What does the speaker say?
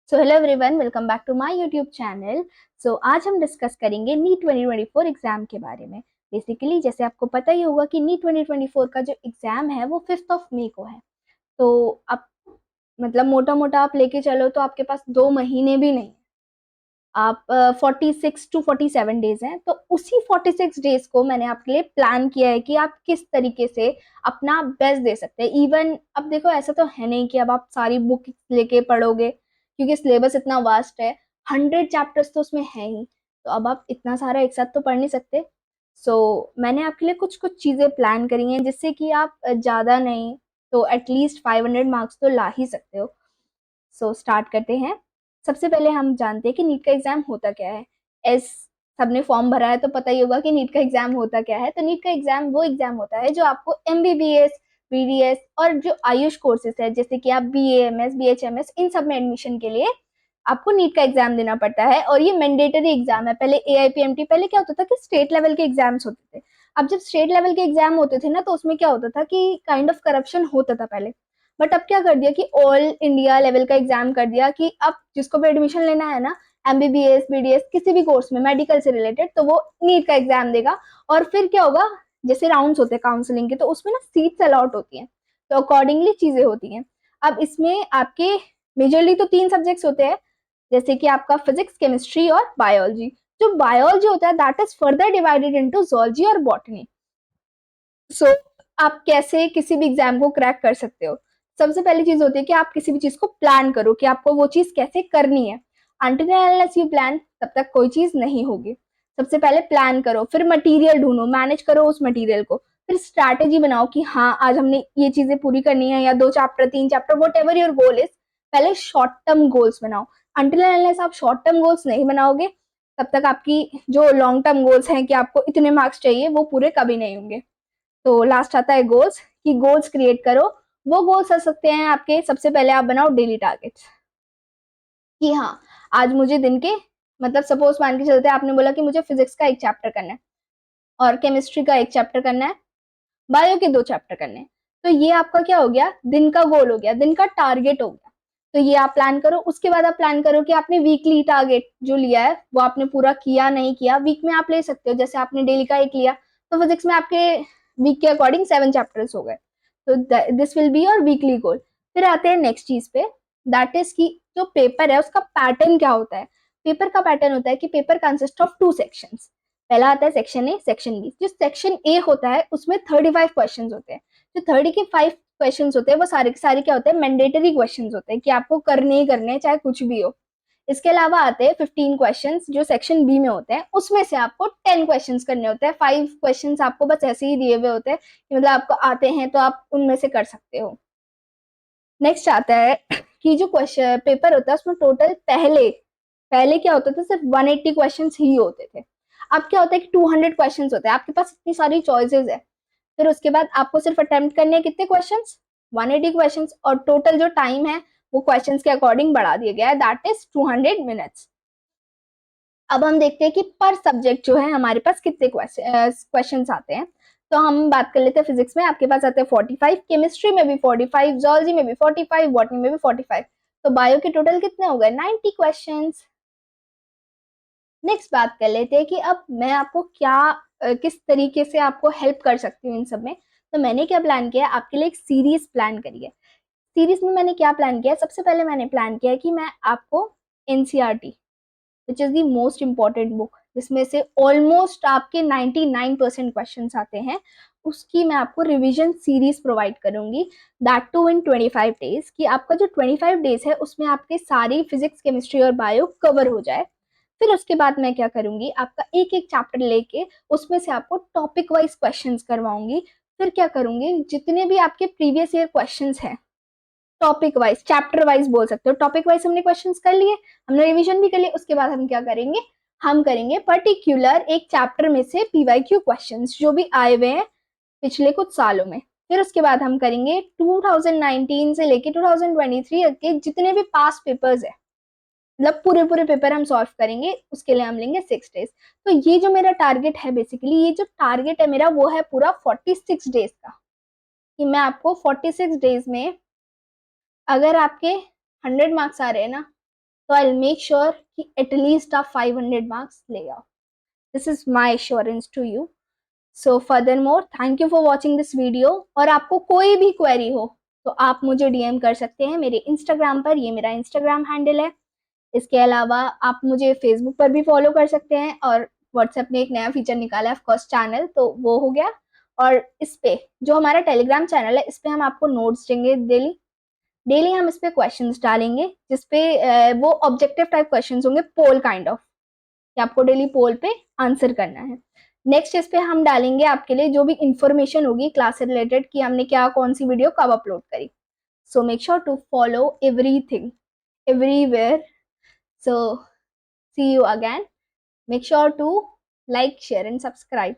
So hello everyone, welcome back to my YouTube channel. आज हम discuss करेंगे NEET 2024 exam के बारे में। बेसिकली जैसे आपको पता ही होगा कि नीट 2024 का जो एग्जाम है वो 5 मई को है। तो आप मतलब मोटा मोटा आप लेके चलो तो आपके पास 2 महीने भी नहीं, आप 46 to 47 डेज हैं। तो उसी 46 डेज को मैंने आपके लिए प्लान किया है कि आप किस तरीके से अपना बेस्ट दे सकते हैं। इवन अब देखो, ऐसा तो है नहीं कि अब आप सारी बुक लेके पढ़ोगे, क्योंकि सिलेबस इतना वास्ट है। 100 चैप्टर्स तो उसमें है ही, तो अब आप इतना सारा एक साथ तो पढ़ नहीं सकते। मैंने आपके लिए कुछ कुछ चीज़ें प्लान करी हैं जिससे कि आप ज़्यादा नहीं तो एटलीस्ट 500 मार्क्स तो ला ही सकते हो। स्टार्ट करते हैं। सबसे पहले हम जानते हैं कि नीट का एग्जाम होता क्या है। एस सबने फॉर्म भरा है तो पता ही होगा कि नीट का एग्जाम होता क्या है। तो नीट का एग्जाम वो एग्जाम होता है जो आपको एमबीबीएस, बीडीएस और जो आयुष कोर्सेज है, जैसे कि आप बीएएमएस, बीएचएमएस, इन सब में एडमिशन के लिए आपको नीट का एग्जाम देना पड़ता है। और ये मैंडेटरी एग्जाम है। पहले एआईपीएमटी, पहले क्या होता था कि स्टेट लेवल के एग्जाम्स होते थे। अब जब स्टेट लेवल के एग्जाम होते थे ना, तो उसमें क्या होता था कि काइंड ऑफ करप्शन होता था पहले। बट अब क्या कर दिया कि ऑल इंडिया लेवल का एग्जाम कर दिया कि अब जिसको भी एडमिशन लेना है ना, एमबीबीएस, बीडीएस, किसी भी कोर्स में मेडिकल से रिलेटेड, तो वो नीट का एग्जाम देगा। और फिर क्या होगा, जैसे राउंड्स होते हैं काउंसलिंग के, तो उसमें ना सीट्स अलॉट होती हैं, तो अकॉर्डिंगली चीजें होती हैं। अब इसमें आपके मेजरली तो 3 सब्जेक्ट्स होते हैं, जैसे कि आपका फिजिक्स, केमिस्ट्री और बायोलॉजी। जो बायोलॉजी होता है that is further divided into zoology और बॉटनी। सो आप कैसे किसी भी एग्जाम को क्रैक कर सकते हो। सबसे पहली चीज होती है कि आप किसी भी चीज को प्लान करो कि आपको वो चीज कैसे करनी है। अनटिल अनलेस यू प्लान, तब तक कोई चीज नहीं होगी। सबसे पहले प्लान करो, फिर मटेरियल ढूंढो, मैनेज करो उस मटेरियल को, फिर स्ट्रैटेजी बनाओ कि हाँ आज हमने ये चीजें पूरी करनी है, या 2 chapter, 3 chapter, what ever your goal is. पहले शॉर्ट टर्म गोल्स बनाओ। अनटिल अनलेस आप शॉर्ट टर्म गोल्स नहीं बनाओगे, तब तक आपकी जो लॉन्ग टर्म गोल्स हैं कि आपको इतने मार्क्स चाहिए, वो पूरे कभी नहीं होंगे। तो लास्ट आता है गोल्स, कि गोल्स क्रिएट करो। वो गोल्स हो सकते हैं आपके, सबसे पहले आप बनाओ डेली टारगेट्स, कि हाँ आज मुझे दिन के, मतलब सपोज मान के चलते हैं आपने बोला कि मुझे फिजिक्स का 1 चैप्टर करना है, और केमिस्ट्री का 1 चैप्टर करना है, बायो के 2 चैप्टर करने हैं। तो ये आपका क्या हो गया, दिन का गोल हो गया, दिन का टारगेट हो गया। तो ये आप प्लान करो। उसके बाद आप प्लान करो कि आपने वीकली टारगेट जो लिया है वो आपने पूरा किया नहीं किया। वीक में आप ले सकते हो, जैसे आपने डेली का 1 लिया, तो फिजिक्स में आपके वीक के अकॉर्डिंग 7 चैप्टर्स हो गए। तो this will be your weekly goal. फिर आते हैं नेक्स्ट चीज पे, दैट इज कि जो पेपर है उसका पैटर्न क्या होता है। पेपर का पैटर्न होता है कि पेपर कंसिस्ट ऑफ 2 सेक्शंस। पहला आता है सेक्शन ए, सेक्शन बी। जो सेक्शन ए होता है उसमें 35 क्वेश्चन होते हैं। जो 35 क्वेश्चन होते हैं वो सारे के सारे क्या होते हैं, मैंडेटरी क्वेश्चन होते हैं कि आपको करने ही करने हैं, चाहे कुछ भी हो। इसके अलावा आते हैं 15 क्वेश्चन जो सेक्शन बी में होते हैं। उसमें से आपको 10 क्वेश्चन करने होते हैं। 5 क्वेश्चन आपको बस ऐसे ही दिए हुए होते हैं कि मतलब आपको आते हैं तो आप उनमें से कर सकते हो। नेक्स्ट आता है कि जो क्वेश्चन पेपर होता है उसमें टोटल पहले पहले क्या होता था, सिर्फ 180 क्वेश्चन ही होते थे। अब क्या होता है कि 200 क्वेश्चन होते हैं, आपके पास इतनी सारी चॉइसेस है। फिर उसके बाद आपको सिर्फ अटेम्प्ट करने हैं कितने क्वेश्चंस, 180 क्वेश्चंस। और टोटल जो टाइम है वो क्वेश्चंस के अकॉर्डिंग बढ़ा दिया गया है, दैट इज 200 मिनट्स। अब हम देखते हैं कि पर सब्जेक्ट जो है हमारे पास कितने क्वेश्चंस आते हैं। तो हम बात कर लेते हैं फिजिक्स में, आपके पास आते हैं 45, केमिस्ट्री में भी 45, जोलॉजी में भी 45, बॉटनी में भी 45। तो बायो के टोटल कितने हो गए, 90 क्वेश्चंस। नेक्स्ट बात कर लेते हैं कि अब मैं आपको क्या किस तरीके से आपको हेल्प कर सकती हूँ इन सब में। तो मैंने क्या प्लान किया है, आपके लिए एक सीरीज प्लान करी है। सीरीज में मैंने क्या प्लान किया है, सबसे पहले मैंने प्लान किया है कि मैं आपको NCERT, which is the most important book, जिसमें से ऑलमोस्ट आपके 99% क्वेश्चन आते हैं, उसकी मैं आपको रिवीजन सीरीज प्रोवाइड करूंगी। दैट टू इन 25 डेज, कि आपका जो 25 डेज है उसमें आपके सारी फिजिक्स, केमिस्ट्री और बायो कवर हो जाए। फिर उसके बाद मैं क्या करूंगी, आपका एक एक चैप्टर लेके उसमें से आपको टॉपिक वाइज क्वेश्चंस करवाऊंगी। फिर क्या करूंगी, जितने भी आपके प्रीवियस ईयर क्वेश्चंस हैं, टॉपिक वाइज, चैप्टर वाइज बोल सकते हो, टॉपिक वाइज हमने क्वेश्चंस कर लिए, हमने रिवीजन भी कर लिए। उसके बाद हम क्या करेंगे, हम करेंगे पर्टिकुलर एक चैप्टर में से पीवाईक्यू क्वेश्चंस जो भी आए हुए हैं पिछले कुछ सालों में। फिर उसके बाद हम करेंगे 2019 से लेके 2023 तक के जितने भी पास पेपर्स है, मतलब पूरे पूरे पेपर हम सॉल्व करेंगे। उसके लिए हम लेंगे 6 डेज। तो ये जो मेरा टारगेट है, बेसिकली ये जो टारगेट है मेरा, वो है पूरा 46 डेज का, कि मैं आपको 46 डेज में, अगर आपके 100 मार्क्स आ रहे हैं ना, तो आई विल मेक श्योर कि एटलीस्ट आप 500 मार्क्स ले आओ. This is my assurance to you. So further more thank you for watching this video. और आपको कोई भी क्वेरी हो तो आप मुझे डीएम कर सकते हैं मेरे इंस्टाग्राम पर. ये मेरा इंस्टाग्राम हैंडल है. इसके अलावा आप मुझे फेसबुक पर भी फॉलो कर सकते हैं. और व्हाट्सएप में एक नया फीचर निकाला है ऑफकोर्स चैनल, तो वो हो गया. और इस पे जो हमारा टेलीग्राम चैनल है, इस पे हम आपको नोट्स देंगे डेली. डेली हम इस पे क्वेश्चंस डालेंगे जिसपे वो ऑब्जेक्टिव टाइप क्वेश्चंस होंगे, पोल काइंड ऑफ, कि आपको डेली पोल पे आंसर करना है. नेक्स्ट इस पे हम डालेंगे आपके लिए जो भी इंफॉर्मेशन होगी क्लास से रिलेटेड, कि हमने क्या कौन सी वीडियो कब अपलोड करी. So make sure to follow everything everywhere. So see you again. Make sure to like, share and subscribe.